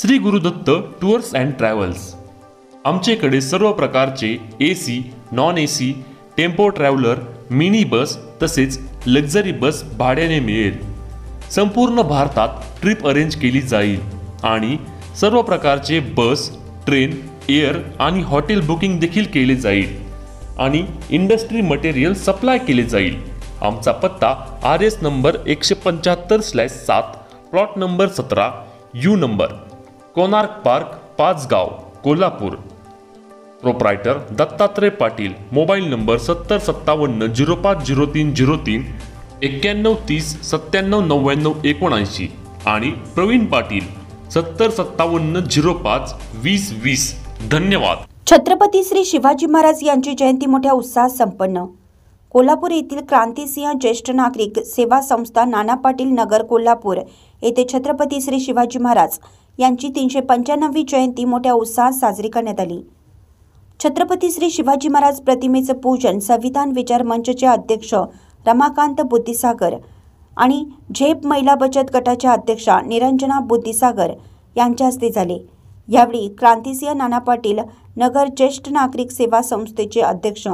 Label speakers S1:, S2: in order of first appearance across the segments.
S1: Shri Gurudatt tours and travels. आमच्याकडे सर्व प्रकारचे AC, non AC, tempo traveller, mini bus तसेच लक्झरी बस भाड्याने मिळेल। संपूर्ण भारतात ट्रिप अरेंज केली जाईल आणि सर्व प्रकारचे बस, ट्रेन, एअर आणि हॉटेल बुकिंग देखील केले जाईल आणि इंडस्ट्री मटेरियल सप्लाय केले जाईल। आमचा पत्ता RS number 175/7, plot number 17, U number, Konark park, Pachgaon, Kolhapur. Proprietor Dattatray Patil. Mobile number 7057050303, 9130979979 आणि प्रवीण पाटील 7057052020। धन्यवाद।
S2: छत्रपती श्री शिवाजी महाराज यांची जयंती मोठ्या उत्साहात संपन्न। कोल्हापूर येथील क्रांतिसिंह ज्येष्ठ नागरिक सेवा संस्था नाना पाटील नगर कोल्हापूर येथे छत्रपती श्री शिवाजी महाराज यांची 395वी जयंती मोठ्या उत्साहात साजरी करण्यात आली। छत्रपती श्री शिवाजी महाराज प्रतिमेचे पूजन संविधान विचार मंचचे अध्यक्ष रमाकांत बुद्धिसागर आणि झेप महिला बचत गटाच्या अध्यक्षा निरंजना बुद्धिसागर यांच्या हस्ते झाले। यावेळी क्रांतिसिंह नाना पाटील नगर ज्येष्ठ नागरिक सेवा संस्थेचे अध्यक्ष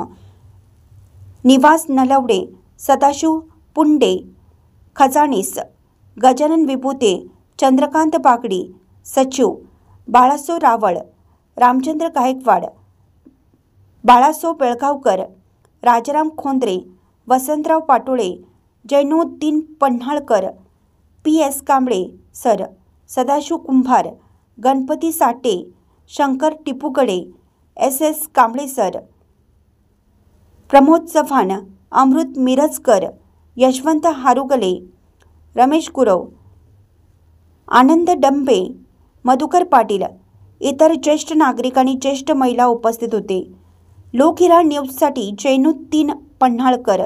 S2: निवास नलवडे, सदाशिव पुंडे, खजानीस गजानन विभूते, चंद्रकांत बागडी, सचिव बाळासो रावळ, रामचंद्र गायकवाड, बाळासो बेळगावकर, राजाराम खोंद्रे, वसंतराव पाटोळे, जैनुद्दीन पन्हाळकर, PS कांबळे सर, सदाशिव कुंभार, गणपती साटे, शंकर टिपूगडे, SS कांबळे सर, प्रमोद चव्हाण, अमृत मिरजकर, यशवंत हारुगले, रमेश गुरव, आनंद डंबे, मधुकर पाटील, इतर ज्येष्ठ नागरिक आणि ज्येष्ठ महिला उपस्थित होते। लोकहिरा न्यूजसाठी जैनुद्दीन पन्हाळकर।